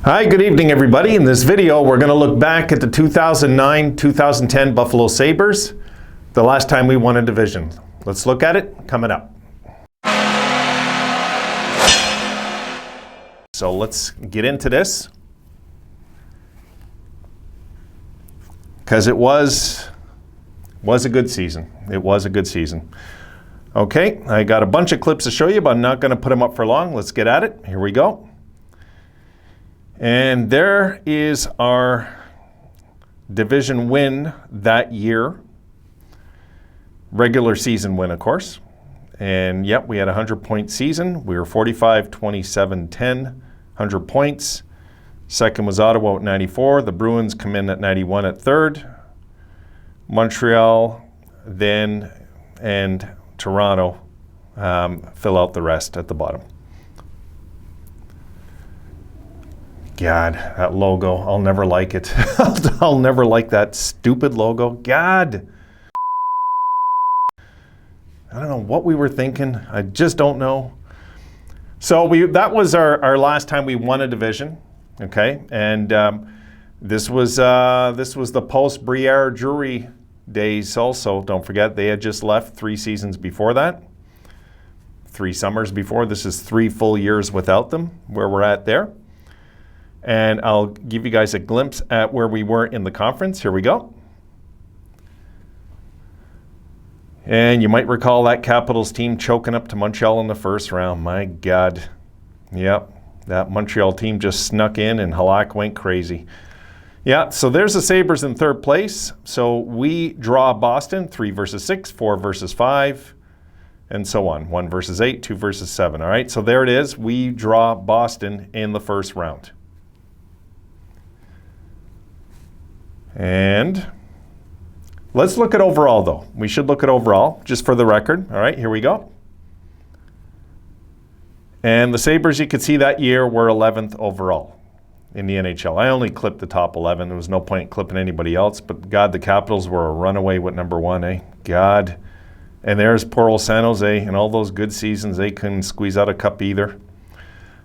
Hi, good evening everybody. In this video, we're going to look back at the 2009-2010 Buffalo Sabres, the last time we won a division. Let's look at it coming up. So let's get into this, because it was a good season. It was a good season. Okay, I got a bunch of clips to show you, but I'm not going to put them up for long. Let's get at it. Here we go. And there is our division win that year. Regular season win, of course. And yep, we had a 100-point season. We were 45, 27, 10, 100 points. Second was Ottawa at 94. The Bruins come in at 91 at third. Montreal then and Toronto fill out the rest at the bottom. God, that logo, I'll never like it. I'll never like that stupid logo. God. I don't know what we were thinking. I just don't know. So that was our last time we won a division, okay? And this was the post-Briere Drury days also. Don't forget, they had just left 3 seasons before that. 3 summers before. This is 3 full years without them, where we're at there. And I'll give you guys a glimpse at where we were in the conference. Here we go. And you might recall that Capitals team choking up to Montreal in the first round. My God. Yep, that Montreal team just snuck in and Halak went crazy. Yeah, so there's the Sabres in third place. So we draw Boston, 3 versus 6, 4 versus 5, and so on. 1 versus 8, 2 versus 7. All right, so there it is. We draw Boston in the first round. And let's look at overall, though. We should look at overall, just for the record. All right, here we go. And the Sabres, you could see that year, were 11th overall in the NHL. I only clipped the top 11. There was no point in clipping anybody else. But, God, the Capitals were a runaway with number 1, eh? God. And there's poor old San Jose and all those good seasons. They couldn't squeeze out a cup either.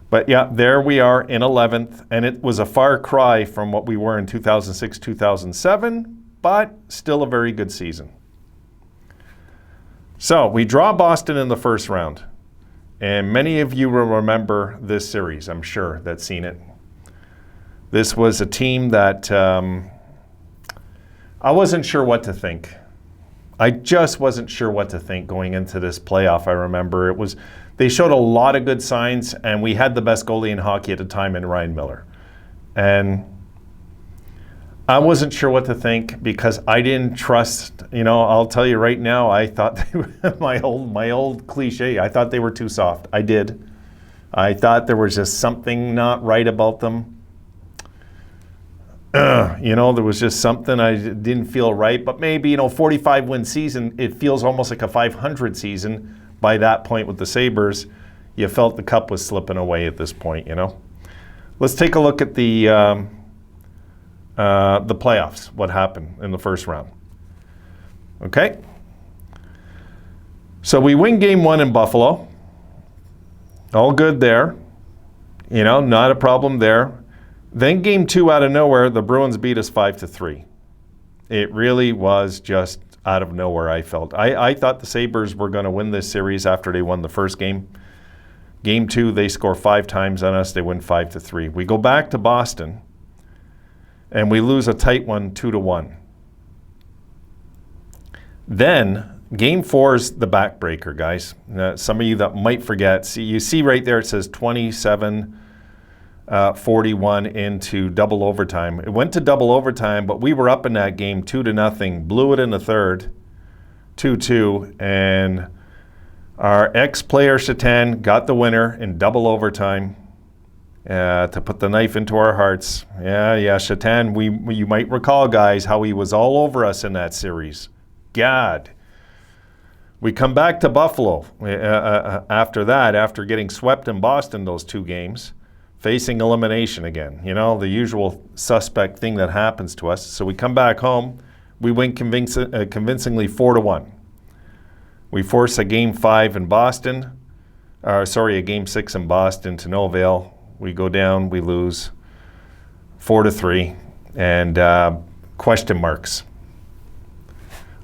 But yeah, there we are in 11th, and it was a far cry from what we were in 2006, 2007, but still a very good season. So we draw Boston in the first round, and many of you will remember this series, I'm sure, that's seen it. This was a team that I wasn't sure what to think. I just wasn't sure what to think going into this playoff. I remember they showed a lot of good signs, and we had the best goalie in hockey at the time in Ryan Miller. And I wasn't sure what to think because I didn't trust, I'll tell you right now, I thought they were, my old cliche, I thought they were too soft. I did. I thought there was just something not right about them. There was just something I didn't feel right. But maybe, 45-win season, it feels almost like a 500 season. By that point with the Sabres, you felt the cup was slipping away at this point, Let's take a look at the playoffs, what happened in the first round. Okay? So we win game 1 in Buffalo. All good there. Not a problem there. Then game 2 out of nowhere, the Bruins beat us 5-3. It really was just out of nowhere, I felt. I thought the Sabres were going to win this series after they won the first game. Game 2, they score 5 times on us. They win 5-3. We go back to Boston, and we lose a tight one, 2-1. Then, game 4 is the backbreaker, guys. Some of you that might forget, you see right there it says 27-41 into double overtime. It went to double overtime, but we were up in that game 2-0, blew it in the third, 2-2, and our ex-player Shatan got the winner in double overtime to put the knife into our hearts. Yeah, Shatan, you might recall, guys, how he was all over us in that series. God. We come back to Buffalo after that, after getting swept in Boston those 2 games. Facing elimination again, the usual suspect thing that happens to us. So we come back home, we win convincingly 4-1. We force a game 5 in Boston, a game 6 in Boston to no avail. We go down, we lose. 4-3, and question marks.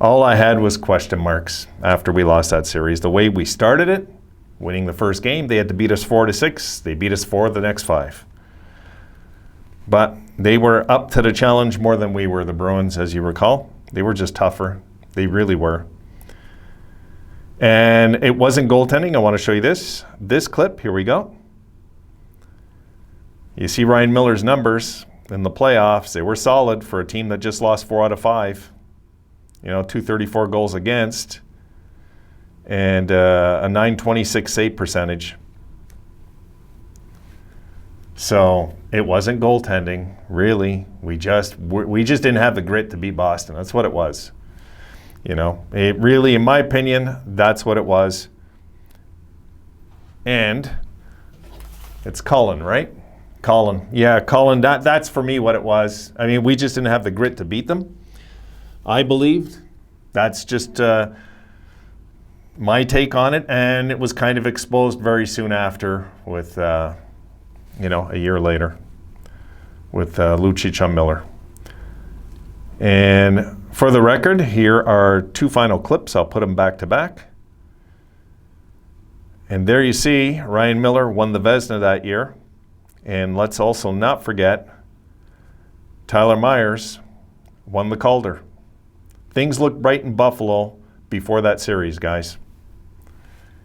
All I had was question marks after we lost that series. The way we started it, winning the first game, they had to beat us 4-6. They beat us 4 the next 5. But they were up to the challenge more than we were, the Bruins, as you recall. They were just tougher. They really were. And it wasn't goaltending. I want to show you this clip. Here we go. You see Ryan Miller's numbers in the playoffs. They were solid for a team that just lost 4 out of 5. 234 goals against and a .926 save percentage. So it wasn't goaltending, really. We just didn't have the grit to beat Boston. That's what it was. It really, in my opinion, that's what it was. And it's Cullen, right? Cullen. Yeah, Cullen, that's for me what it was. I mean, we just didn't have the grit to beat them, I believed. That's just my take on it. And it was kind of exposed very soon after with, a year later with Lucic on Miller. And for the record, here are 2 final clips. I'll put them back to back. And there you see Ryan Miller won the Vezina that year. And let's also not forget Tyler Myers won the Calder. Things looked bright in Buffalo before that series, guys.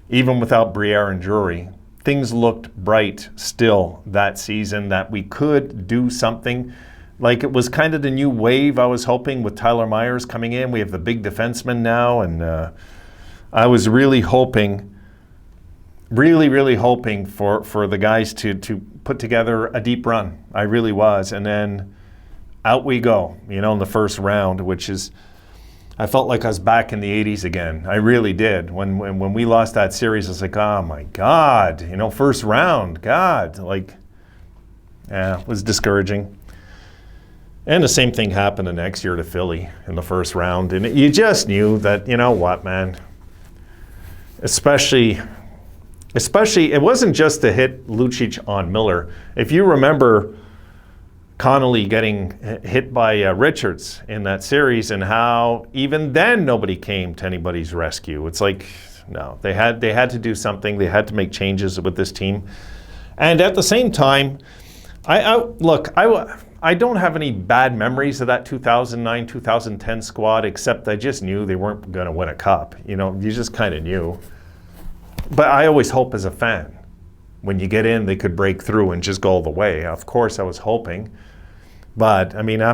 Even without Briere and Drury, things looked bright still that season, that we could do something. Like, it was kind of the new wave, I was hoping, with Tyler Myers coming in. We have the big defenseman now, and I was really hoping, really hoping for the guys to put together a deep run. I really was. And then out we go, in the first round, which is, I felt like I was back in the 80s again. I really did. When we lost that series, I was like, oh my God, first round, God. It was discouraging. And the same thing happened the next year to Philly in the first round. And you just knew that, what, man, especially, it wasn't just to hit Lucic on Miller. If you remember Connolly getting hit by Richards in that series, and how even then nobody came to anybody's rescue. It's like, no, they had to do something. They had to make changes with this team. And at the same time, I don't have any bad memories of that 2009-2010 squad, except I just knew they weren't going to win a cup. You just kind of knew. But I always hope as a fan, when you get in, they could break through and just go all the way. Of course, I was hoping. But, I mean, I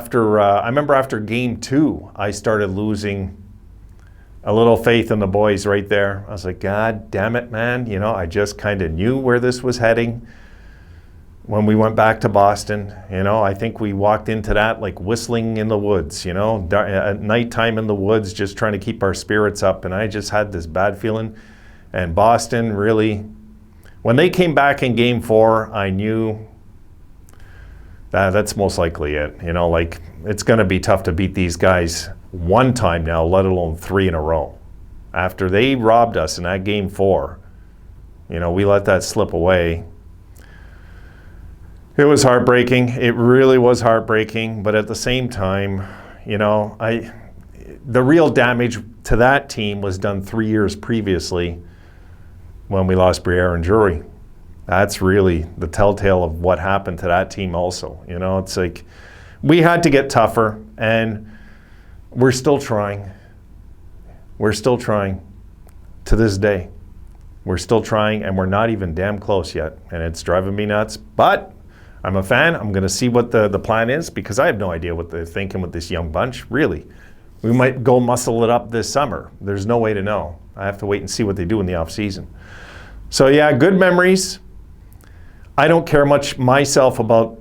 remember after Game 2, I started losing a little faith in the boys right there. I was like, God damn it, man. I just kind of knew where this was heading when we went back to Boston. I think we walked into that like whistling in the woods, at nighttime in the woods, just trying to keep our spirits up. And I just had this bad feeling. And Boston really, when they came back in Game 4, I knew that's most likely it. It's going to be tough to beat these guys one time now, let alone 3 in a row. After they robbed us in that Game 4, we let that slip away. It was heartbreaking. It really was heartbreaking. But at the same time, the real damage to that team was done 3 years previously when we lost Briere and Drury. That's really the telltale of what happened to that team also. It's like we had to get tougher, and we're still trying. We're still trying to this day. We're still trying, and we're not even damn close yet, and it's driving me nuts. But I'm a fan. I'm going to see what the plan is, because I have no idea what they're thinking with this young bunch, really. We might go muscle it up this summer. There's no way to know. I have to wait and see what they do in the offseason. So, yeah, good memories. I don't care much myself about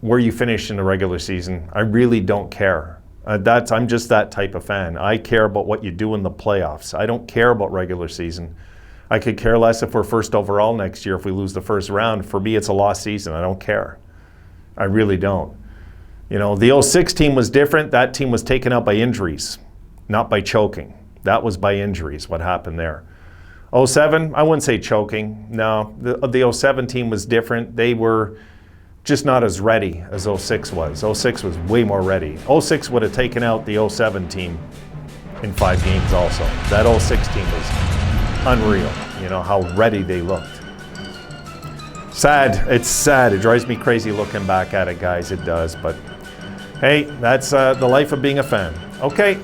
where you finish in the regular season. I really don't care. I'm just that type of fan. I care about what you do in the playoffs. I don't care about regular season. I could care less if we're first overall next year if we lose the first round. For me, it's a lost season. I don't care. I really don't. The 06 team was different. That team was taken out by injuries, not by choking. That was by injuries, what happened there. 07, I wouldn't say choking. No, the 07 team was different. They were just not as ready as 06 was. 06 was way more ready. 06 would have taken out the 07 team in 5 games also. That 06 team was unreal, you know, how ready they looked. Sad. It's sad. It drives me crazy looking back at it, guys. It does. But hey, that's the life of being a fan. Okay,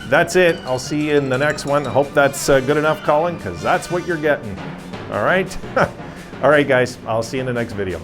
that's it. I'll see you in the next one. I hope that's good enough, Colin, because that's what you're getting. All right? All right, guys. I'll see you in the next video.